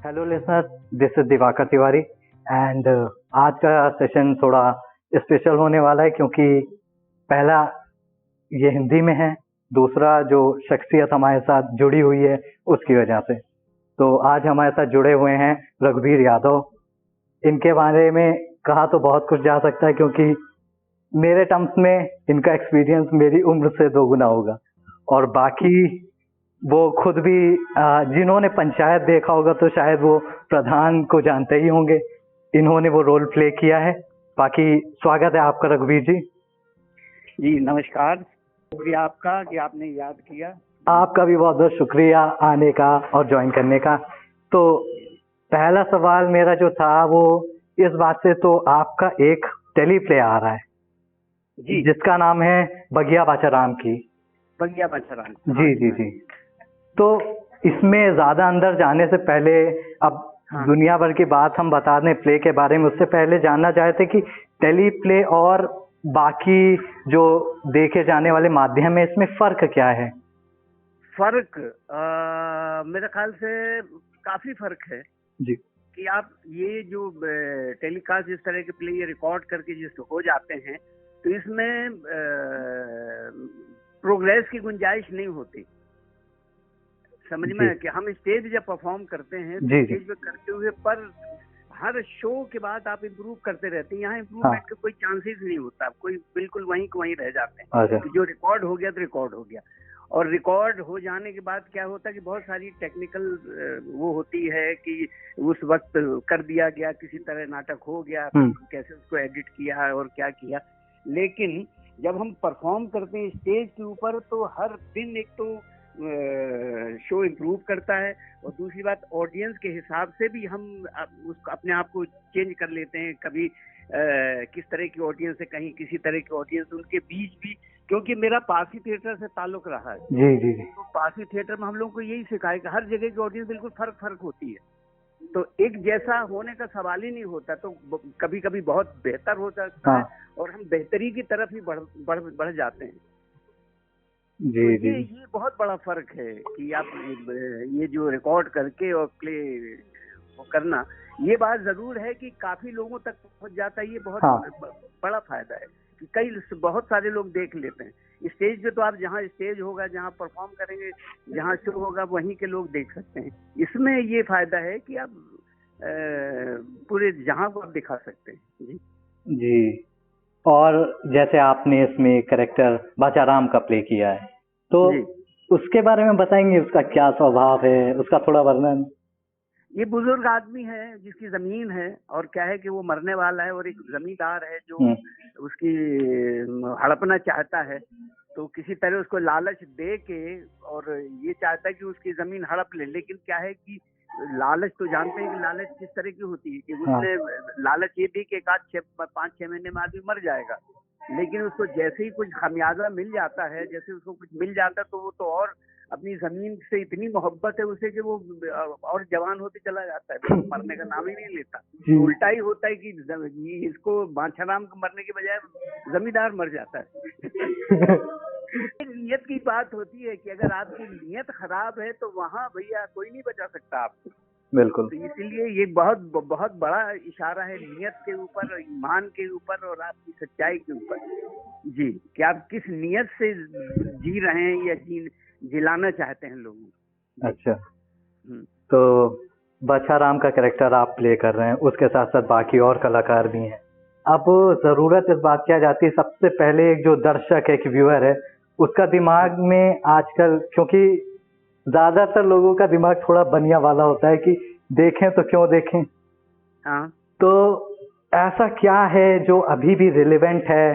Hello listener, this is Diwakar Tiwari and आज का session थोड़ा स्पेशल होने वाला है क्योंकि पहला ये हिंदी में है, दूसरा जो शख्सियत हमारे साथ जुड़ी हुई है उसकी वजह से। तो आज हमारे साथ जुड़े हुए हैं रघुवीर यादव। इनके बारे में कहा तो बहुत कुछ जा सकता है क्योंकि मेरे टर्म्स में इनका एक्सपीरियंस मेरी उम्र से दोगुना होगा। और बाकी वो खुद भी जिन्होंने पंचायत देखा होगा तो शायद वो प्रधान को जानते ही होंगे। इन्होंने वो रोल प्ले किया है। बाकी स्वागत है आपका रघुवीर जी। जी नमस्कार, शुक्रिया आपका कि आपने याद किया। आपका भी बहुत बहुत शुक्रिया आने का और ज्वाइन करने का। तो पहला सवाल मेरा जो था वो इस बात से, तो आपका एक टेली प्ले आ रहा है जी, जिसका नाम है बगिया बाचाराम की। बगिया बाचाराम। जी जी जी। तो इसमें ज्यादा अंदर जाने से पहले, अब दुनिया भर की बात हम बता दें प्ले के बारे में, उससे पहले जानना चाहते कि टेली प्ले और बाकी जो देखे जाने वाले माध्यम है इसमें फर्क क्या है? फर्क मेरे ख्याल से काफी फर्क है जी कि आप ये जो टेलीकास्ट इस तरह के प्ले ये रिकॉर्ड करके जिस हो जाते हैं तो इसमें प्रोग्रेस की गुंजाइश नहीं होती। समझ में कि हम स्टेज जब परफॉर्म करते हैं तो स्टेज पे करते हुए पर हर शो के बाद आप इम्प्रूव करते रहते हैं। यहाँ इम्प्रूवमेंट का कोई चांसेस नहीं होता, कोई बिल्कुल वहीं को वहीं रह जाते हैं। कि जो रिकॉर्ड हो गया तो रिकॉर्ड हो गया। और रिकॉर्ड हो जाने के बाद क्या होता है कि बहुत सारी टेक्निकल वो होती है कि उस वक्त कर दिया गया, किसी तरह नाटक हो गया, कैसे उसको एडिट किया और क्या किया। लेकिन जब हम परफॉर्म करते हैं स्टेज के ऊपर तो हर दिन एक तो शो इम्प्रूव करता है और दूसरी बात ऑडियंस के हिसाब से भी हम उसको अपने आप को चेंज कर लेते हैं। कभी किस तरह की ऑडियंस है, कहीं किसी तरह की ऑडियंस, उनके बीच भी। क्योंकि मेरा पारसी थिएटर से ताल्लुक रहा है। जी जी जी। तो पारसी थिएटर में हम लोग को यही सिखाया कि हर जगह की ऑडियंस बिल्कुल फर्क होती है, तो एक जैसा होने का सवाल ही नहीं होता। तो कभी कभी बहुत बेहतर हो सकता है और हम बेहतरी की तरफ ही बढ़ जाते हैं। जी तो ये बहुत बड़ा फर्क है कि आप ये जो रिकॉर्ड करके और प्ले वो करना, ये बात जरूर है कि काफी लोगों तक पहुंच जाता है। ये बहुत बड़ा फायदा है कि बहुत सारे लोग देख लेते हैं। स्टेज पे तो आप जहाँ स्टेज होगा, जहाँ परफॉर्म करेंगे, जहाँ शो होगा, वहीं के लोग देख सकते हैं। इसमें ये फायदा है कि आप पूरे जहाँ को आप दिखा सकते हैं। जी जी। और जैसे आपने इसमें कैरेक्टर बाचाराम का प्ले किया है तो उसके बारे में बताएंगे, उसका क्या स्वभाव है, उसका थोड़ा वर्णन। ये बुजुर्ग आदमी है जिसकी जमीन है और क्या है कि वो मरने वाला है और एक जमींदार है जो उसकी हड़पना चाहता है। तो किसी तरह उसको लालच दे के और ये चाहता है कि उसकी जमीन हड़प ले। लेकिन क्या है कि लालच तो जानते हैं कि लालच किस तरह की होती है कि उसने लालच ये दी कि 5-6 महीने में आदमी मर जाएगा। लेकिन उसको जैसे ही कुछ खमियाजा मिल जाता है, जैसे उसको कुछ मिल जाता है तो वो तो और अपनी जमीन से इतनी मोहब्बत है उसे कि वो और जवान होते चला जाता है, मरने का नाम ही नहीं लेता। तो उल्टा ही होता है कि इसको बाछाराम को मरने के बजाय जमींदार मर जाता है। नियत की बात होती है कि अगर आपकी नियत खराब है तो वहाँ भैया कोई नहीं बचा सकता आपको। बिल्कुल। तो इसीलिए ये बहुत बड़ा इशारा है नियत के ऊपर, ईमान के ऊपर और आपकी सच्चाई के ऊपर। जी, कि आप किस नियत से जी रहे हैं या जिलाना चाहते हैं लोगों को। अच्छा, तो बाछाराम का कैरेक्टर आप प्ले कर रहे हैं, उसके साथ साथ बाकी और कलाकार भी हैं। अब जरूरत इस बात की आ जाती है, सबसे पहले एक जो दर्शक है, एक व्यूअर है, उसका दिमाग में आजकल, क्योंकि ज्यादातर लोगों का दिमाग थोड़ा बनिया वाला होता है कि देखें तो क्यों देखें। तो ऐसा क्या है जो अभी भी रिलेवेंट है?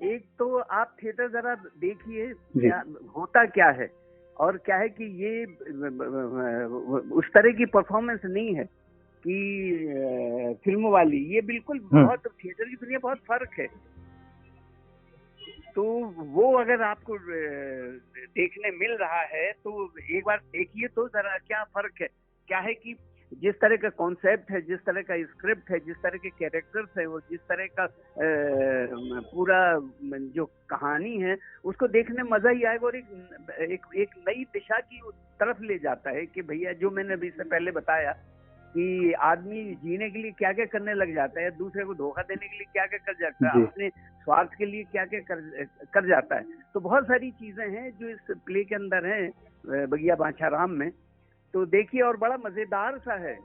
एक तो आप थिएटर जरा देखिए होता क्या है और क्या है कि ये उस तरह की परफॉर्मेंस नहीं है कि फिल्म वाली। ये बिल्कुल बहुत थिएटर की दुनिया बहुत फर्क है। तो वो अगर आपको देखने मिल रहा है तो एक बार देखिए तो जरा क्या फर्क है। क्या है कि जिस तरह का कॉन्सेप्ट है, जिस तरह का स्क्रिप्ट है, जिस तरह के कैरेक्टर्स है, वो जिस तरह का पूरा जो कहानी है, उसको देखने मजा ही आएगा और एक नई दिशा की तरफ ले जाता है कि भैया जो मैंने अभी से पहले बताया कि आदमी जीने के लिए क्या क्या करने लग जाता है, दूसरे को धोखा देने के लिए क्या क्या कर जाता है, अपने स्वार्थ के लिए क्या क्या कर जाता है। तो बहुत सारी चीजें हैं जो इस प्ले के अंदर हैं बगिया बाछाराम में। तो देखिए, और बड़ा मजेदार सा है,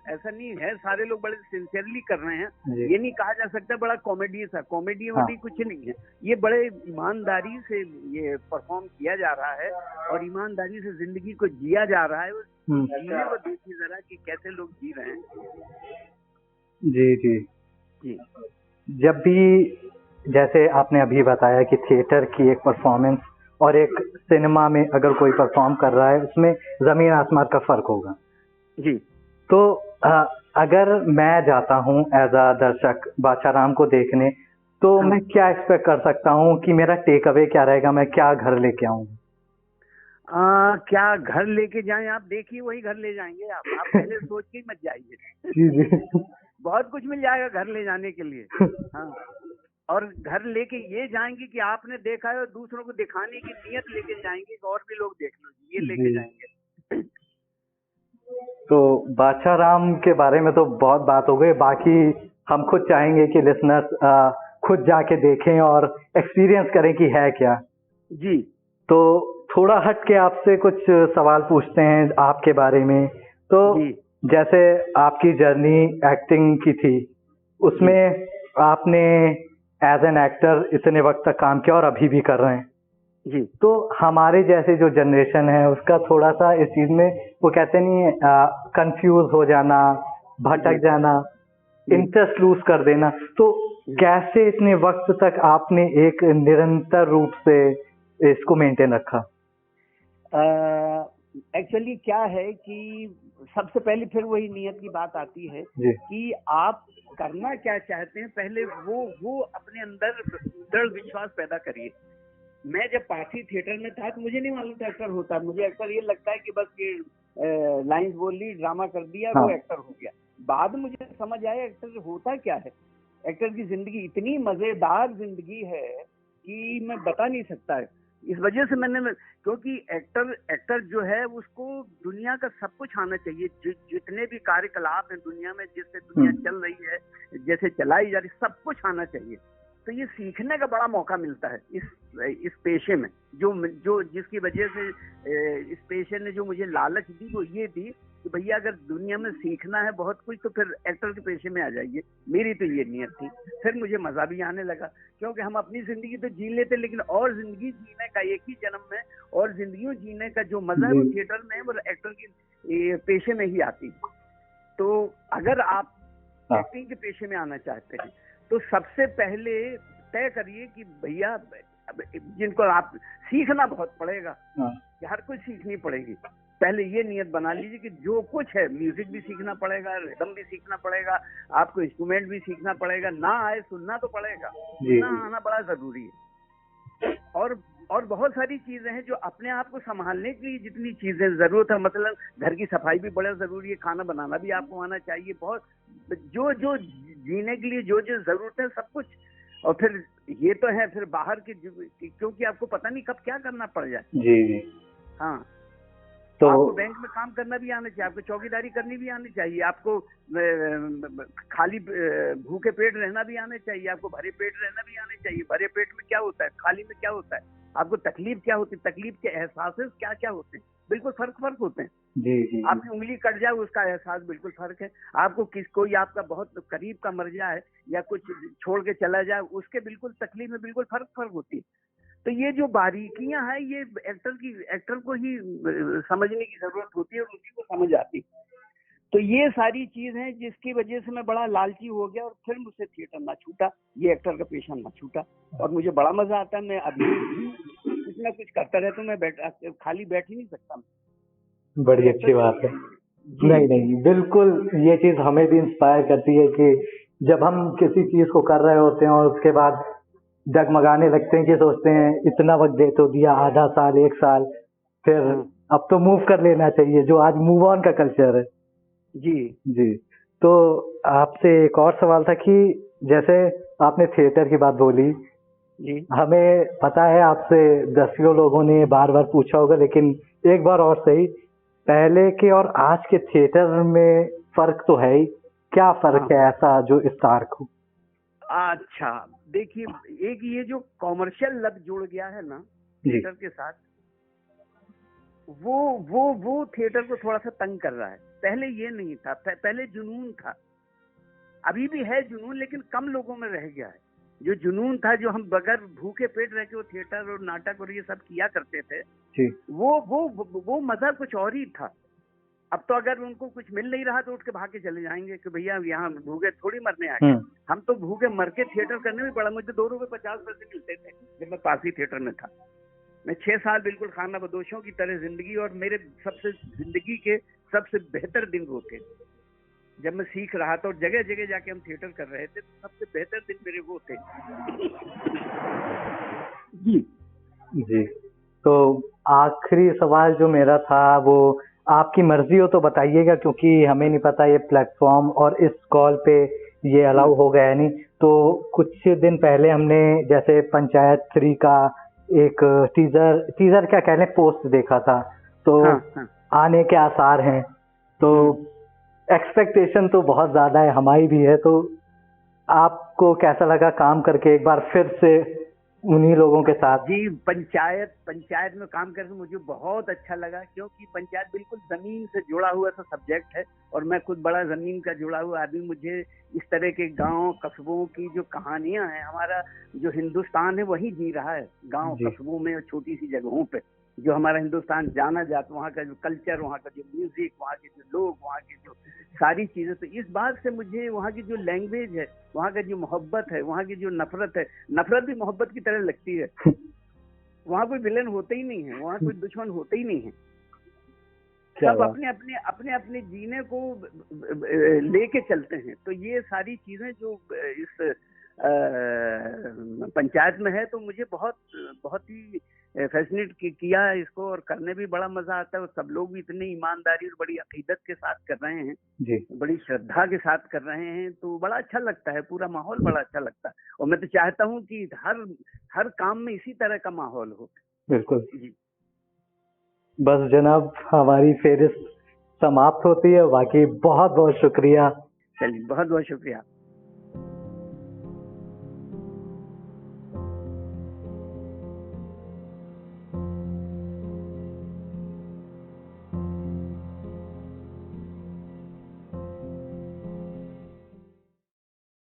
ऐसा नहीं है सारे लोग बड़े सिंसियरली कर रहे हैं, ये नहीं कहा जा सकता बड़ा कॉमेडी सा, कॉमेडी वॉमेडी कुछ नहीं है, ये बड़े ईमानदारी से ये परफॉर्म किया जा रहा है और ईमानदारी से जिंदगी को जिया जा रहा है। जीने को देखिए जरा कि कैसे लोग जी रहे हैं। जी जी जी। जब भी जैसे आपने अभी बताया कि थिएटर की एक परफॉर्मेंस और एक सिनेमा में अगर कोई परफॉर्म कर रहा है, उसमें जमीन आसमान का फर्क होगा जी। तो अगर मैं जाता हूँ एज अ दर्शक बाछाराम को देखने, तो मैं क्या एक्सपेक्ट कर सकता हूँ कि मेरा टेक अवे क्या रहेगा, मैं क्या घर लेके आऊँ? क्या घर लेके जाएं? आप देखिए वही घर ले जाएंगे आप पहले सोच के मत जाइए। जी जी। बहुत कुछ मिल जाएगा घर ले जाने के लिए। हाँ, और घर लेके ये जाएंगे कि आपने देखा है और दूसरों को दिखाने की नियत लेके जाएंगे कि और भी लोग देख लो, ये लेके जाएंगे। तो बाछाराम के बारे में तो बहुत बात हो गई, बाकी हम खुद चाहेंगे कि लिसनर्स खुद जाके देखें और एक्सपीरियंस करें कि है क्या। जी। तो थोड़ा हट के आपसे कुछ सवाल पूछते हैं आपके बारे में। तो जैसे आपकी जर्नी एक्टिंग की थी, उसमें आपने एज एन एक्टर इतने वक्त तक काम किया और अभी भी कर रहे हैं जी। तो हमारे जैसे जो जनरेशन है उसका थोड़ा सा इस चीज में वो कहते नहीं है कंफ्यूज हो जाना, भटक जाना, इंटरेस्ट लूज कर देना। तो कैसे इतने वक्त तक आपने एक निरंतर रूप से इसको मेंटेन रखा? एक्चुअली क्या है कि सबसे पहले फिर वही नियत की बात आती है कि आप करना क्या चाहते हैं, पहले वो अपने अंदर दृढ़ विश्वास पैदा करिए। मैं जब पार्थी थिएटर में था तो मुझे नहीं मालूम था एक्टर होता, मुझे एक्टर ये लगता है कि बस ये लाइंस बोल ली, ड्रामा कर दिया, वो एक्टर हो गया। बाद में मुझे समझ आया एक्टर होता क्या है। एक्टर की जिंदगी इतनी मजेदार जिंदगी है कि मैं बता नहीं सकता है। इस वजह से मैंने, क्योंकि एक्टर जो है उसको दुनिया का सब कुछ आना चाहिए, जितने भी कार्यकलाप हैं दुनिया में, जिससे दुनिया चल रही है, जैसे चलाई जा रही, सब कुछ आना चाहिए। तो ये सीखने का बड़ा मौका मिलता है इस पेशे में, जो जिसकी वजह से इस पेशे ने जो मुझे लालच दी वो ये दी कि भैया अगर दुनिया में सीखना है बहुत कुछ तो फिर एक्टर के पेशे में आ जाइए। मेरी तो ये नियत थी। फिर मुझे मजा भी आने लगा, क्योंकि हम अपनी जिंदगी तो जी लेते लेकिन और जिंदगी जीने का, एक ही जन्म में और जिंदगी जीने का जो मजा है वो थिएटर में, वो एक्टर की पेशे में ही आती है। तो अगर आप एक्टिंग के पेशे में आना चाहते हैं तो सबसे पहले तय करिए कि भैया जिनको आप सीखना बहुत पड़ेगा, हर कुछ सीखनी पड़ेगी। पहले ये नियत बना लीजिए कि जो कुछ है, म्यूजिक भी सीखना पड़ेगा, रिदम भी सीखना पड़ेगा, आपको इंस्ट्रूमेंट भी सीखना पड़ेगा, ना आए सुनना तो पड़ेगा, सुनना आना बड़ा जरूरी है। और बहुत सारी चीजें हैं जो अपने आप को संभालने के लिए जितनी चीजें जरूरत है, मतलब घर की सफाई भी बड़ा जरूरी है, खाना बनाना भी आपको आना चाहिए, बहुत जो जीने के लिए जो जरूरत है सब कुछ। और फिर ये तो है फिर बाहर के, क्योंकि आपको पता नहीं कब क्या करना पड़ जाए। जी। हाँ, तो आपको बैंक में काम करना भी आना चाहिए, आपको चौकीदारी करनी भी आनी चाहिए, आपको खाली भूखे पेट रहना भी आना चाहिए, आपको भरे पेट रहना भी आना चाहिए। भरे पेट में क्या होता है, खाली में क्या होता है, आपको तकलीफ क्या होती है, तकलीफ के एहसास क्या क्या होते हैं, बिल्कुल फर्क होते हैं। जी। आपकी उंगली कट जाए उसका एहसास बिल्कुल फर्क है। आपको कोई आपका बहुत करीब का मर जाए या कुछ छोड़ के चला जाए, उसके बिल्कुल तकलीफ में बिल्कुल फर्क होती है। तो ये जो बारीकियां हैं ये एक्टर को ही समझने की जरूरत होती है और उसी को समझ आती। तो ये सारी चीज है जिसकी वजह से मैं बड़ा लालची हो गया और फिर मुझसे थिएटर ना छूटा, ये एक्टर का पेशा ना छूटा और मुझे बड़ा मजा आता है। मैं अभी कुछ ना कुछ करता रहता हूँ, मैं खाली बैठ ही नहीं सकता। बड़ी अच्छी बात है। नहीं, बिल्कुल ये चीज हमें भी इंस्पायर करती है कि जब हम किसी चीज को कर रहे होते हैं और उसके बाद डगमगाने लगते हैं कि सोचते हैं इतना वक्त दे तो दिया, आधा साल 1 साल, फिर अब तो मूव कर लेना चाहिए, जो आज मूव ऑन का कल्चर है। जी जी। तो आपसे एक और सवाल था कि जैसे आपने थिएटर की बात बोली, जी हमें पता है आपसे दसियों लोगों ने बार बार पूछा होगा, लेकिन एक बार और सही, पहले के और आज के थिएटर में फर्क तो है ही, क्या फर्क है ऐसा जो स्टार्क हो? अच्छा, देखिए, एक ये जो कॉमर्शियल लग जुड़ गया है ना थिएटर के साथ, वो थिएटर को थोड़ा सा तंग कर रहा है। पहले ये नहीं था, पहले जुनून था, अभी भी है जुनून, लेकिन कम लोगों में रह गया है। जो जुनून था, जो हम बगैर भूखे पेट रह के वो थिएटर और नाटक और ये सब किया करते थे, वो मजा कुछ और ही था। अब तो अगर उनको कुछ मिल नहीं रहा तो उठ के भाग के चले जाएंगे कि भैया यहाँ भूखे थोड़ी मरने आए। हम तो भूखे मर के थिएटर करने में पड़ा। मुझे 2 रुपए 50 पैसे मिलते थे जब मैं पासी थिएटर में था। मैं 6 साल बिल्कुल खाना बदोशों की तरह जिंदगी, और मेरे सबसे जिंदगी के सबसे बेहतर दिन वो थे जब मैं सीख रहा था और जगह जगह जाके हम थिएटर कर रहे थे। तो सबसे बेहतर दिन मेरे वो थे। जी जी। तो आखिरी सवाल जो मेरा था वो आपकी मर्जी हो तो बताइएगा, क्योंकि हमें नहीं पता ये प्लेटफॉर्म और इस कॉल पे ये अलाउ हो गया है नहीं। तो कुछ दिन पहले हमने जैसे पंचायत 3 का एक टीजर क्या कह लें, पोस्ट देखा था, तो आने के आसार हैं। तो एक्सपेक्टेशन तो बहुत ज्यादा है, हमारी भी है। तो आपको कैसा लगा काम करके एक बार फिर से उन्हीं लोगों के साथ? जी, पंचायत में काम करके मुझे बहुत अच्छा लगा, क्योंकि पंचायत बिल्कुल जमीन से जुड़ा हुआ सा सब्जेक्ट है, और मैं खुद बड़ा जमीन का जुड़ा हुआ आदमी। मुझे इस तरह के गांव कस्बों की जो कहानियां हैं, हमारा जो हिंदुस्तान है वही जी रहा है गांव कस्बों में और छोटी सी जगहों पे। जो हमारा हिंदुस्तान जाना जाता, वहाँ का जो कल्चर, वहाँ का जो म्यूजिक, वहाँ के जो लोग, वहाँ की जो सारी चीजें, तो इस बात से मुझे वहाँ की जो लैंग्वेज है, वहाँ का जो मोहब्बत है, वहाँ की जो नफरत है, नफरत भी मोहब्बत की तरह लगती है। वहाँ कोई विलेन होते ही नहीं है, वहाँ कोई दुश्मन होते ही नहीं है। सब अपने अपने जीने को लेके चलते हैं। तो ये सारी चीजें जो इस पंचायत में है, तो मुझे बहुत ही फैसिनेट किया इसको, और करने भी बड़ा मजा आता है। और सब लोग भी इतनी ईमानदारी और बड़ी अकीदत के साथ कर रहे हैं जी, बड़ी श्रद्धा के साथ कर रहे हैं, तो बड़ा अच्छा लगता है। पूरा माहौल बड़ा अच्छा लगता है, और मैं तो चाहता हूँ कि हर काम में इसी तरह का माहौल हो। बिल्कुल जी। बस जनाब, हमारी फेरिस्त समाप्त होती है। बाकी बहुत बहुत शुक्रिया। चलिए, बहुत बहुत शुक्रिया।